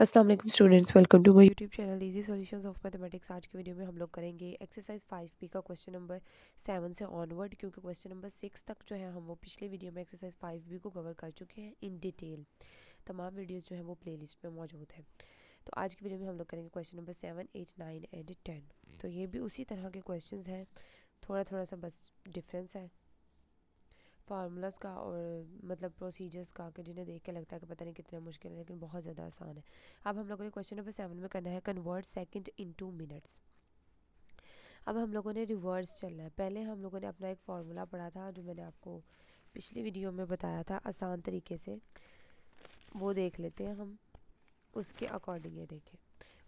अस्सलाम वालेकुम students, welcome to my YouTube channel easy solutions of mathematics. आज की वीडियो में हम लोग करेंगे एक्सरसाइज 5 का क्वेश्चन नंबर 7 से ऑनवर्ड, क्योंकि क्वेश्चन नंबर 6 तक जो है हम वो पिछले वीडियो में एक्सरसाइज 5 को कवर कर चुके हैं इन डिटेल। तमाम वीडियोस जो है वो प्लेलिस्ट में मौजूद है। तो आज की वीडियो में हम लोग करेंगे क्वेश्चन नंबर 7, 8, 9 एंड 10। तो ये भी उसी तरह के क्वेश्चन हैं, थोड़ा थोड़ा सा बस डिफरेंस है फार्मूलाज का और मतलब प्रोसीजर्स का, कि जिन्हें देख के लगता है कि पता नहीं कितना मुश्किल है, लेकिन बहुत ज़्यादा आसान है। अब हम लोगों ने क्वेश्चन नंबर 7 में करना है कन्वर्ट सेकंड इनटू मिनट्स। अब हम लोगों ने रिवर्स चलना है। पहले हम लोगों ने अपना एक फार्मूला पढ़ा था जो मैंने आपको पिछली वीडियो में बताया था आसान तरीके से, वो देख लेते हैं हम। उसके अकॉर्डिंग ये देखें,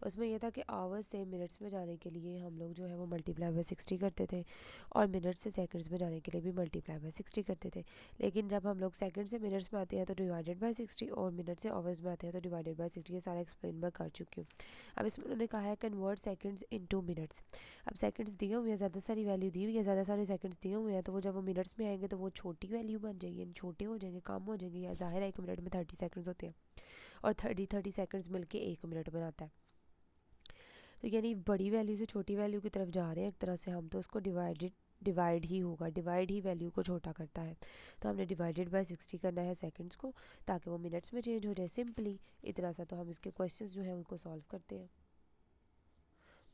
उसमें यह था कि आवर्स से मिनट्स में जाने के लिए हम लोग जो है वो मल्टीप्लाई बाय 60 करते थे, और मिनट्स से सेकंड्स में जाने के लिए भी मल्टीप्लाई बाय 60 करते थे। लेकिन जब हम लोग सेकंड से मिनट्स में आते हैं तो डिवाइडेड बाय 60, और मिनट से आवर्स में आते हैं तो डिवाइडेड बाय 60। ये सारा एक्सप्लेन मैं कर चुकी हूँ। अब इसमें उन्होंने कहा है कन्वर्ट सेकंड्स इनटू मिनट्स। अब सेकंड्स दिए हुए हैं, ज़्यादा सारी वैल्यू दी हुई है, ज़्यादा सारे सेकंड्स दिए हुए हैं, तो वो जब वो मिनट्स में आएंगे तो वो छोटी वैल्यू बन जाएगी, यानी छोटे हो जाएंगे, कम हो जाएंगे। या जाहिर है 1 मिनट में 30 सेकंड्स होते हैं, और 30 सेकंड्स मिलके 1 मिनट बनाता है। तो यानी बड़ी वैल्यू से छोटी वैल्यू की तरफ जा रहे हैं एक तरह से हम, तो उसको डिवाइड ही होगा, डिवाइड ही वैल्यू को छोटा करता है। तो हमने डिवाइडेड बाय 60 करना है सेकंड्स को, ताकि वो मिनट्स में चेंज हो जाए, सिंपली इतना सा। तो हम इसके क्वेश्चंस जो है उनको सॉल्व करते हैं।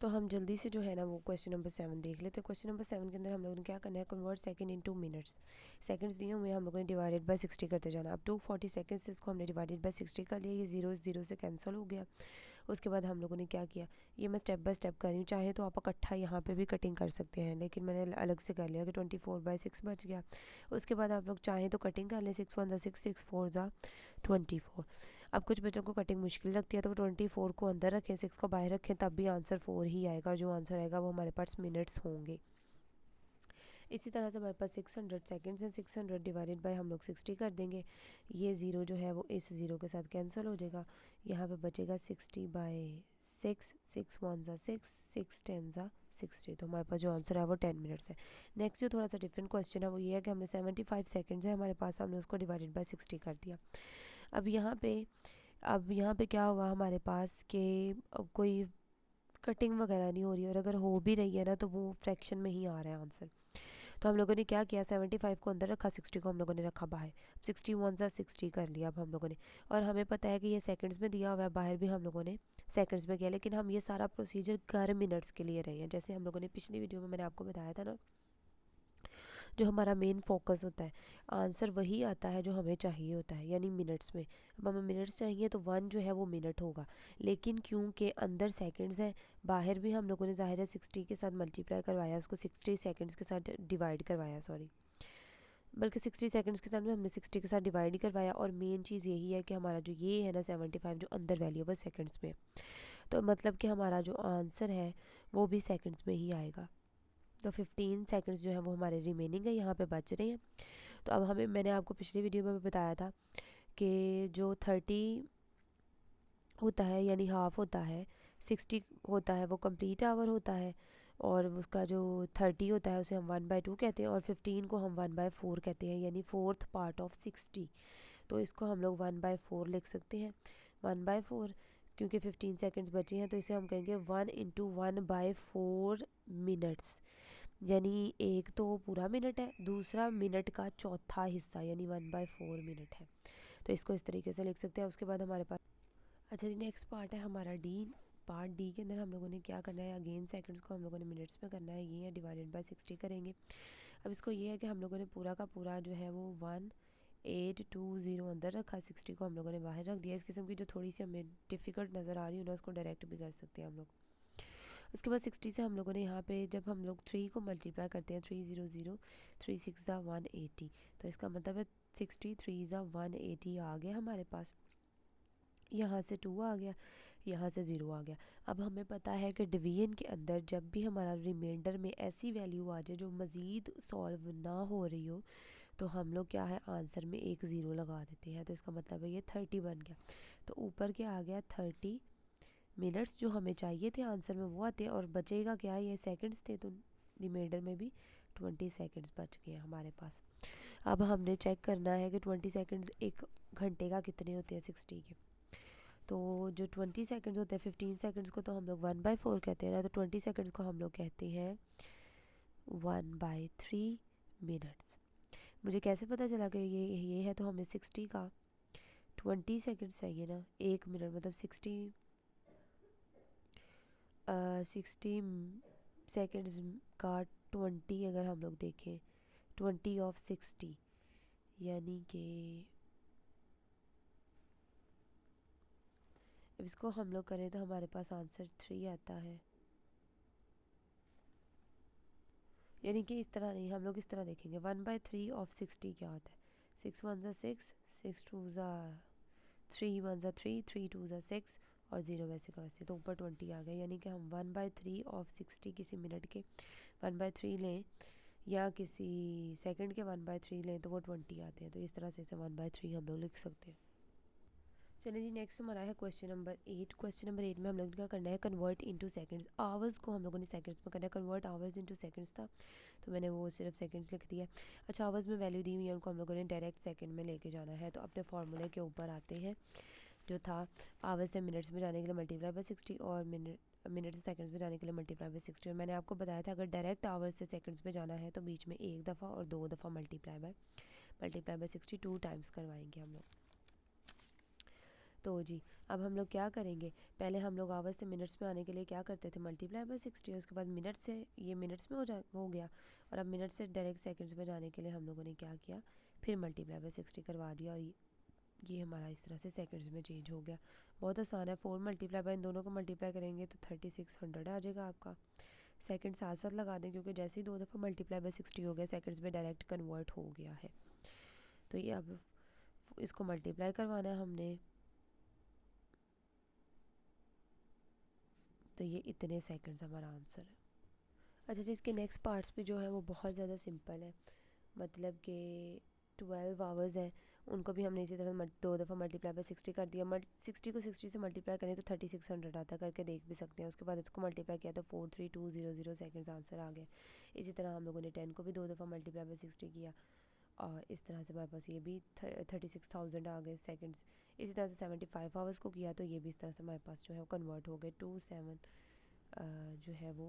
तो हम जल्दी से जो है ना वो क्वेश्चन नंबर 7 देख लेते हैं। क्वेश्चन नंबर 7 के अंदर हम लोगों ने क्या करना है, convert second into minutes. Seconds दिए हुए हम लोगों ने डिवाइडेड बाय 60 करते जाना। अब 240 सेकंड्स से इसको हमने डिवाइडेड बाय 60 कर लिया, ये जीरो जीरो से कैंसिल हो गया। उसके बाद हम लोगों ने क्या किया, ये मैं स्टेप बाय स्टेप कर रही हूँ, चाहे तो आप इकट्ठा यहाँ पे भी कटिंग कर सकते हैं, लेकिन मैंने अलग से कर लिया कि 24/6 बच गया। उसके बाद आप लोग चाहें तो कटिंग कर लें, 6 1 ज़ा 6, 6 4 ज़ा 24। अब कुछ बच्चों को कटिंग मुश्किल लगती है तो वो 24 को अंदर रखें, 6 को बाहर रखें, तब भी आंसर 4 ही आएगा, और जो आंसर आएगा वो हमारे पास मिनट्स होंगे। इसी तरह से हमारे पास 600 सेकंड्स हैं, 600 डिवाइडेड बाय हम लोग 60 कर देंगे। ये ज़ीरो जो है वो इस ज़ीरो के साथ कैंसिल हो जाएगा। यहाँ पे बचेगा 60/6, 6 1 ज़ा 6, 6 10 ज़ा 60। तो हमारे पास जो आंसर है वो 10 मिनट्स है। नेक्स्ट जो थोड़ा सा डिफरेंट क्वेश्चन है वो ये है कि हमने 75 सेकंड्स है हमारे पास, हमने उसको डिवाइडेड बाय 60 कर दिया। अब यहाँ पे अब यहाँ पे क्या हुआ हमारे पास कि कोई कटिंग वगैरह नहीं हो रही, और अगर हो भी रही है ना तो वो फ्रैक्शन में ही आ रहा है आंसर। तो हम लोगों ने क्या किया, 75 को अंदर रखा, 60 को हम लोगों ने रखा बाहर। 60 1 सा 60 कर लिया अब हम लोगों ने। और हमें पता है कि ये सेकंड्स में दिया हुआ है, बाहर भी हम लोगों ने सेकंड्स में किया, लेकिन हम ये सारा प्रोसीजर कर मिनट्स के लिए रहे हैं। जैसे हम लोगों ने पिछली वीडियो में मैंने आपको बताया था ना, जो हमारा मेन फोकस होता है, आंसर वही आता है जो हमें चाहिए होता है, यानी मिनट्स में। अब हमें मिनट्स चाहिए तो 1 जो है वो मिनट होगा, लेकिन क्योंकि अंदर सेकंड्स है, बाहर भी हम लोगों ने ज़ाहिर है 60 के साथ मल्टीप्लाई करवाया, उसको 60 सेकंड्स के साथ डिवाइड करवाया, सॉरी, बल्कि 60 सेकंड्स के साथ में हमने 60 के साथ डिवाइड ही करवाया। और मेन चीज़ यही है कि हमारा जो ये है ना 75 जो अंदर वैल्यू है वो सेकंड्स में, तो मतलब कि हमारा जो आंसर है वो भी सेकंड्स में ही आएगा। तो 15 सेकंड्स जो है वो हमारे रिमेनिंग है, यहाँ पे बच रहे हैं। तो अब हमें, मैंने आपको पिछली वीडियो में भी बताया था कि जो 30 होता है यानी हाफ होता है, 60 होता है वो कंप्लीट आवर होता है, और उसका जो 30 होता है उसे हम 1/2 कहते हैं, और 15 को हम 1/4 कहते हैं, यानी फोर्थ पार्ट ऑफ 60। तो इसको हम लोग 1/4 लिख सकते हैं, 1/4, क्योंकि 15 सेकंड्स बचे हैं, तो इसे हम कहेंगे 1 इंटू 1/4 मिनट्स। यानी एक तो पूरा मिनट है, दूसरा मिनट का चौथा हिस्सा यानी 1/4 मिनट है। तो इसको इस तरीके से लिख सकते हैं। उसके बाद हमारे पास, अच्छा जी, नेक्स्ट पार्ट है हमारा डी। पार्ट डी के अंदर हम लोगों ने क्या करना है, अगेन सेकंड्स को हम लोगों ने मिनट्स में करना है, ये है डिवाइडेड बाय 60 करेंगे। अब इसको ये है कि हम लोगों ने पूरा का पूरा जो है वो 1820 अंदर रखा, 60 को हम लोगों ने बाहर रख दिया। इस किस्म की जो थोड़ी सी हमें डिफ़िकल्ट नज़र आ रही है ना, उसको डायरेक्ट भी कर सकते हैं हम लोग। उसके बाद 60 से हम लोगों ने यहाँ पे जब हम लोग 3 को मल्टीप्लाई करते हैं, 300, 3 6 ज़ा 180, तो इसका मतलब है 63 ज़ा 180 आ गया हमारे पास। यहाँ से 2 आ गया, यहाँ से 0 आ गया। अब हमें पता है कि डिवीजन के अंदर जब भी हमारा रिमाइंडर में ऐसी वैल्यू आ जाए जो मज़ीद सॉल्व ना हो रही हो, तो हम लोग क्या है आंसर में एक ज़ीरो लगा देते हैं। तो इसका मतलब है ये 30 बन गया। तो ऊपर क्या आ गया, 30 मिनट्स जो हमें चाहिए थे आंसर में वो आते हैं, और बचेगा क्या, ये सेकंड्स थे, तो रिमाइंडर में भी 20 सेकंड्स बच गए हमारे पास। अब हमने चेक करना है कि 20 सेकंड्स एक घंटे का कितने होते हैं 60 के। तो जो 20 सेकंड्स होते हैं, 15 सेकंड्स को तो हम लोग 1/4 कहते हैं ना, तो 20 सेकंड्स को हम लोग कहते हैं 1/3 मिनट्स। मुझे कैसे पता चला कि ये है, तो हमें 60 का 20 सेकंड्स चाहिए ना, 1 मिनट मतलब 60 सेकंड्स का 20 अगर हम लोग देखें, 20 ऑफ 60 यानी कि अब इसको हम लोग करें तो हमारे पास आंसर 3 आता है। यानी कि इस तरह नहीं, हम लोग इस तरह देखेंगे 1/3 ऑफ 60 क्या होता है, 6 1 ज़ा 6, 6 2 ज़ा 3, 1 ज़ा 3, 3 2 ज़ा 6 और 0 वैसे का वैसे, तो ऊपर 20 आ गया। यानी कि हम 1/3 ऑफ 60 किसी मिनट के 1/3 लें या किसी सेकंड के 1/3 लें तो वो 20 आते हैं। तो इस तरह से इसे 1/3 हम लोग लिख सकते हैं। चलिए जी, नेक्स्ट हमारा है क्वेश्चन नंबर 8। क्वेश्चन नंबर 8 में हम लोग क्या करना है, कन्वर्ट इनटू सेकंड्स। आवर्स को हम लोगों ने सेकंड्स में करना है, कन्वर्ट आवर्स इनटू सेकंड्स था तो मैंने वो सिर्फ सेकंड्स लिख दिया। अच्छा, आवर्स में वैल्यू दी हुई है, उनको हम लोगों ने डायरेक्ट सेकंड में लेके जाना है। तो अपने फार्मूले के ऊपर आते हैं, जो था आवर्स से मिनट्स में जाने के लिए मल्टीप्लाई बाय 60 और मिनट से सेकंड्स में जाने के लिए मल्टीप्लाई बाय 60। और मैंने आपको बताया था अगर डायरेक्ट आवर्स से सेकंड्स में जाना है तो बीच में एक दफ़ा और 2 दफ़ा मल्टीप्लाई बाय 60 2 टाइम्स करवाएंगे हम लोग। तो जी, अब हम लोग क्या करेंगे, पहले हम लोग आवर्स से मिनट्स में आने के लिए क्या करते थे, मल्टीप्लाई बाय 60, उसके बाद मिनट से ये मिनट्स में हो गया, और अब मिनट से डायरेक्ट सेकंड्स में जाने के लिए हम लोगों ने क्या किया, फिर मल्टीप्लाई बाय 60 करवा दिया, और ये हमारा इस तरह से सेकंड्स में चेंज हो गया। बहुत आसान है, 4 मल्टीप्लाई बाय इन दोनों को मल्टीप्लाई करेंगे तो 3600 आ जाएगा आपका। सेकंड साथ साथ लगा दें क्योंकि जैसे ही 2 दफ़ा मल्टीप्लाई बाय 60 हो गया, सेकंड्स में डायरेक्ट कन्वर्ट हो गया है। तो ये अब इसको मल्टीप्लाई करवाना है हमने, तो ये इतने सेकंड्स हमारा आंसर है। अच्छा जी, इसके नेक्स्ट पार्ट्स भी जो है वो बहुत ज़्यादा सिंपल है, मतलब कि 12 आवर्स हैं, उनको भी हमने इसी तरह 2 दफ़ा मल्टीप्लाई बाय 60 कर दिया। 60 को 60 से मल्टीप्लाई करें तो 3600 आता, करके देख भी सकते हैं। उसके बाद इसको मल्टीप्लाई किया तो 43200 सेकंड्स आंसर आ गया। इसी तरह हम लोगों ने 10 को भी 2 दफ़ा मल्टीप्लाई बाय 60 किया, और इस तरह से हमारे पास ये भी 36,000 आ गए सेकंड्स। इसी तरह से 75 आवर्स को किया तो ये भी इस तरह से हमारे पास जो है वो कन्वर्ट हो गए 27 जो है वो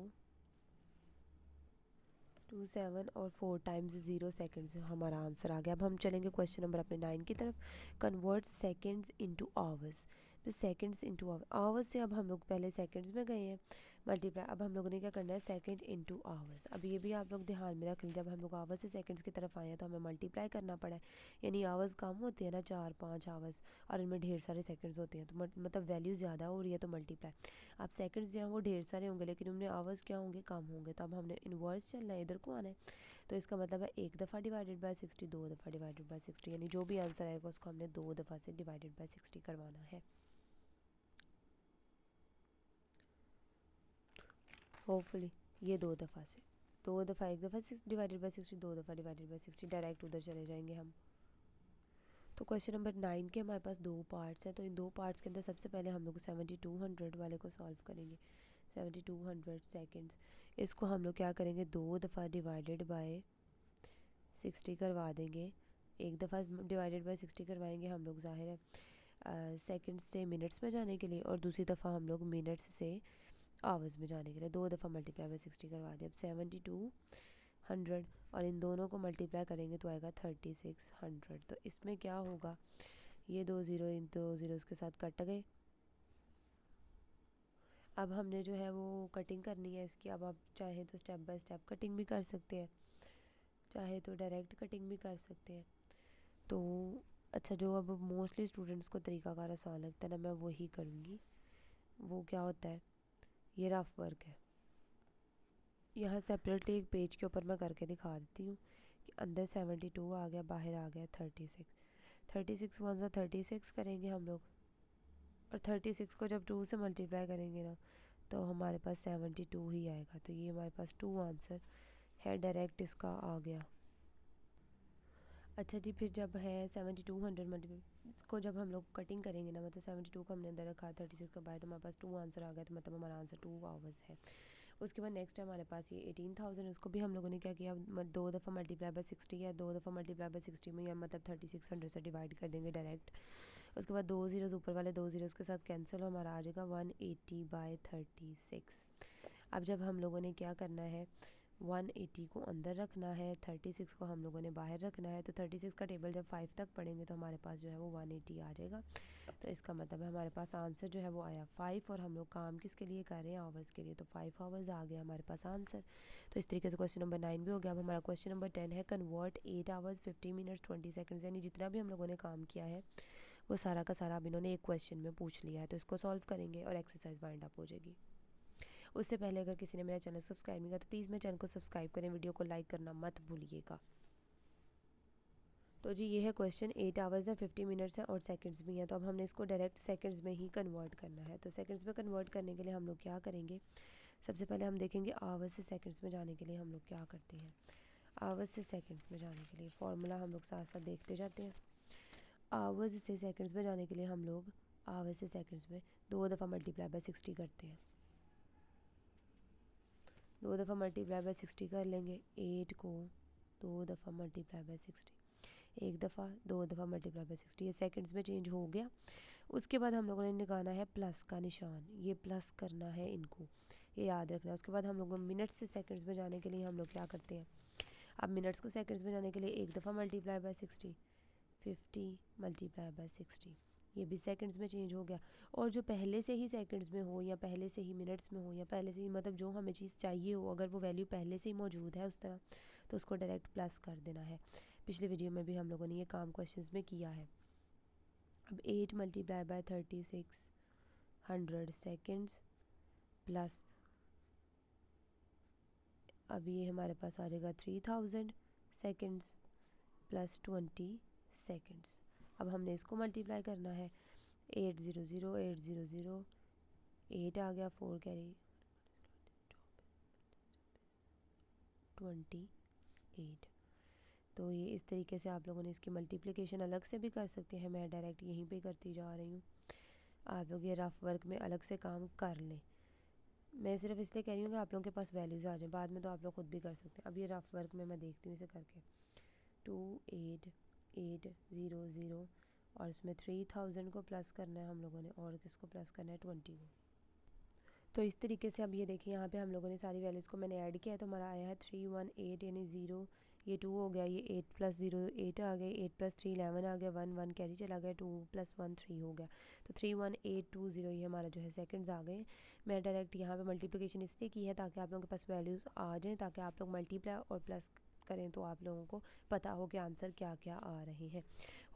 27 और 4 टाइम्स 0 सेकंड्स हमारा आंसर आ गया। अब हम चलेंगे क्वेश्चन नंबर अपने 9 की तरफ। Convert seconds into hours. तो सेकंड्स इनटू आवर्स से अब हम लोग पहले सेकंड्स में गए हैं मल्टीप्लाई, अब हम लोगों ने क्या करना है, सेकंड इनटू आवर्स। अब ये भी आप लोग ध्यान में रख लीजिए, जब हम लोग आवर्स से सेकंड्स की तरफ आए हैं तो हमें मल्टीप्लाई करना पड़ा है, यानी आवर्स कम होते हैं ना, 4-5 आवर्स, और इनमें ढेर सारे सेकंड्स होते हैं, तो मतलब वैल्यू ज़्यादा हो रही है तो मल्टीप्लाई। अब सेकंड्स जो हैं वो ढेर सारे होंगे लेकिन उनमें आवर्स क्या होंगे, कम होंगे, तो अब हमने इन्वर्स चलना है, इधर को आना है। तो इसका मतलब है एक दफ़ा डिवाइडेड बाय 60, 2 दफ़ा डिवाइडेड बाय 60, यानी जो भी आंसर आएगा उसको हमने 2 दफ़ा से डिवाइडेड बाय 60 करवाना है। होपफुली ये 2 दफ़ा से, 2 दफ़ा, एक दफ़ा डिवाइडेड बाय 60, 2 दफ़ा डिवाइडेड बाय 60, डायरेक्ट उधर चले जाएंगे हम। तो क्वेश्चन नंबर 9 के हमारे पास 2 पार्ट्स हैं, तो इन 2 पार्ट्स के अंदर सबसे पहले हम लोग 7200 वाले को सॉल्व करेंगे। 7200 सेकंड्स, इसको हम लोग क्या करेंगे, 2 दफ़ा डिवाइडेड बाय 60 करवा देंगे। एक दफ़ा डिवाइडेड बाय 60 करवाएंगे हम लोग ज़ाहिर है सेकंड्स से मिनट्स में जाने के लिए, और दूसरी दफ़ा हम लोग मिनट्स से आवर्स में जाने के लिए 2 दफ़ा मल्टीप्लाई बाय 60 करवा दिया। अब 7200 और इन दोनों को मल्टीप्लाई करेंगे तो आएगा 3600। तो इसमें क्या होगा, ये 2 ज़ीरो इन 2 ज़ीरोज़ के साथ कट गए। अब हमने जो है वो कटिंग करनी है इसकी। अब आप चाहें तो स्टेप बाय स्टेप कटिंग भी कर सकते हैं, चाहे तो डायरेक्ट कटिंग भी कर सकते हैं। तो अच्छा, जो अब मोस्टली स्टूडेंट्स को तरीकाकार आसान लगता है ना, मैं वही करूँगी। वो क्या होता है, ये रफ वर्क है, यहाँ सेपरेटली एक पेज के ऊपर मैं करके दिखा देती हूँ कि अंदर 72 आ गया, बाहर आ गया 36। 36 वन ज़ा 36 करेंगे हम लोग, और 36 को जब 2 से मल्टीप्लाई करेंगे ना तो हमारे पास 72 ही आएगा। तो ये हमारे पास 2 आंसर है, डायरेक्ट इसका आ गया। अच्छा जी, फिर जब है 7200 मल्टीप्लाई, इसको जब हम लोग कटिंग करेंगे ना, मतलब 72 को हमने अंदर रखा, 36 का बाहर, तो हमारे पास 2 आंसर आ गया, तो मतलब हमारा आंसर 2 आवर्स है। उसके बाद नेक्स्ट है हमारे पास ये 18,000, उसको भी हम लोगों ने क्या किया, 2 दफ़ा मल्टीप्लाई बाय 60 या 2 दफ़ा मल्टीप्लाई बाय 60 में, या मतलब 3600 से डिवाइड कर देंगे डायरेक्ट। उसके बाद 2 ज़ीरोज़ ऊपर वाले 2 ज़ीरोज़ के साथ कैंसिल, हमारा आ जाएगा 180/36। अब जब हम लोगों ने क्या करना है, 180 को अंदर रखना है, 36 को हम लोगों ने बाहर रखना है। तो 36 का टेबल जब 5 तक पढ़ेंगे तो हमारे पास जो है वो 180 आ जाएगा। तो इसका मतलब है हमारे पास आंसर जो है वो आया 5, और हम लोग काम किसके लिए कर रहे हैं, आवर्स के लिए, तो 5 आवर्स आ गया हमारे पास आंसर। तो इस तरीके से क्वेश्चन नंबर 9 भी हो गया। अब हमारा क्वेश्चन नंबर 10 है, कन्वर्ट 8 आवर्स 50 मिनट्स 20 सेकंड्स, यानी जितना भी हम लोगों ने काम किया है वो सारा का सारा अब इन्होंने एक क्वेश्चन में पूछ लिया है। तो इसको सॉल्व करेंगे और एक्सरसाइज वाइंड अप हो जाएगी। उससे पहले अगर किसी ने मेरा चैनल सब्सक्राइब नहीं किया तो प्लीज़ मेरे चैनल को सब्सक्राइब करें, वीडियो को लाइक करना मत भूलिएगा। तो जी ये है क्वेश्चन, 8 आवर्स है, 50 मिनट्स हैं और सेकंड्स भी हैं। तो अब हमने इसको डायरेक्ट सेकंड्स में ही कन्वर्ट करना है। तो सेकंड्स में कन्वर्ट करने के लिए हम लोग क्या करेंगे, सबसे पहले हम देखेंगे आवर्स से सेकंड्स में जाने के लिए हम लोग क्या करते हैं। आवर्स से सेकंड्स में जाने के लिए फॉर्मूला हम लोग साथ साथ देखते जाते हैं। आवर्स से सेकंड्स में जाने के लिए हम लोग आवर्स से सेकंड्स में 2 दफ़ा मल्टीप्लाई बाय 60 करते हैं। 2 दफ़ा मल्टीप्लाई बाय 60 कर लेंगे। 8 को 2 दफ़ा मल्टीप्लाई बाय 60, एक दफ़ा, 2 दफ़ा मल्टीप्लाई बाय 60, ये सेकंड्स में चेंज हो गया। उसके बाद हम लोगों ने निकाला है प्लस का निशान, ये प्लस करना है इनको, ये याद रखना है। उसके बाद हम लोग मिनट्स से सेकंड्स में जाने के लिए हम लोग क्या करते हैं, अब मिनट्स को सेकंड्स में जाने के लिए एक दफ़ा मल्टीप्लाई बाय 60, 50 मल्टीप्लाई बाय 60, ये भी सेकंड्स में चेंज हो गया। और जो पहले से ही सेकंड्स में हो या पहले से ही मिनट्स में हो या पहले से ही, मतलब जो हमें चीज़ चाहिए हो, अगर वो वैल्यू पहले से ही मौजूद है उस तरह, तो उसको डायरेक्ट प्लस कर देना है। पिछले वीडियो में भी हम लोगों ने ये काम क्वेश्चंस में किया है। अब 8 मल्टीप्लाई बाय 36 100 सेकेंड्स प्लस, अब ये हमारे पास आ जाएगा 3000 सेकेंड्स प्लस 20 सेकेंड्स। अब हमने इसको मल्टीप्लाई करना है, 800 800 8 आ गया, 4 कैरी 28। तो ये इस तरीके से आप लोगों ने इसकी मल्टीप्लिकेशन अलग से भी कर सकते हैं, मैं डायरेक्ट यहीं पे करती जा रही हूँ। आप लोग ये रफ वर्क में अलग से काम कर लें, मैं सिर्फ इसलिए कह रही हूँ कि आप लोगों के पास वैल्यूज़ आ जाए, बाद में तो आप लोग खुद भी कर सकते हैं। अब ये रफ वर्क में मैं देखती हूँ इसे करके, 2880 और इसमें 3000 को प्लस करना है हम लोगों ने, और किसको प्लस करना है, 20 को। तो इस तरीके से अब ये देखिए यहाँ पे हम लोगों ने सारी वैल्यूज़ को मैंने ऐड किया है, तो हमारा आया है 318, यानी 0 ये 2 हो गया, ये 8 + 0 8 आ गए, 8 + 3 11 आ गया, 1 1 कैरी चला गया, 2 + 1 3 हो गया। तो 31820 ये हमारा जो है सेकंड्स आ गए। मैं डायरेक्ट यहाँ पे मल्टीप्लिकेशन इसलिए की है ताकि आप लोगों के पास वैल्यूज़ आ जाएँ, ताकि आप लोग मल्टीप्लाई और प्लस करें तो आप लोगों को पता हो कि आंसर क्या क्या आ रहे हैं।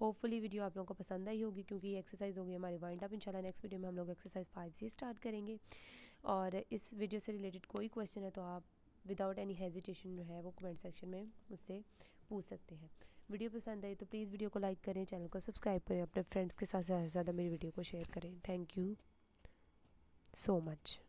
होपफुली वीडियो आप लोगों को पसंद आई होगी, क्योंकि ये एक्सरसाइज होगी हमारी वाइंड अप। इंशाल्लाह नेक्स्ट वीडियो में हम लोग एक्सरसाइज 5 से स्टार्ट करेंगे। और इस वीडियो से रिलेटेड कोई क्वेश्चन है तो आप विदाउट एनी हेजिटेशन जो है वो कमेंट सेक्शन में मुझसे पूछ सकते हैं। वीडियो पसंद आई तो प्लीज़ वीडियो को लाइक करें, चैनल को सब्सक्राइब करें, अपने फ्रेंड्स के साथ ज़्यादा से ज़्यादा मेरी वीडियो को शेयर करें। Thank you so much.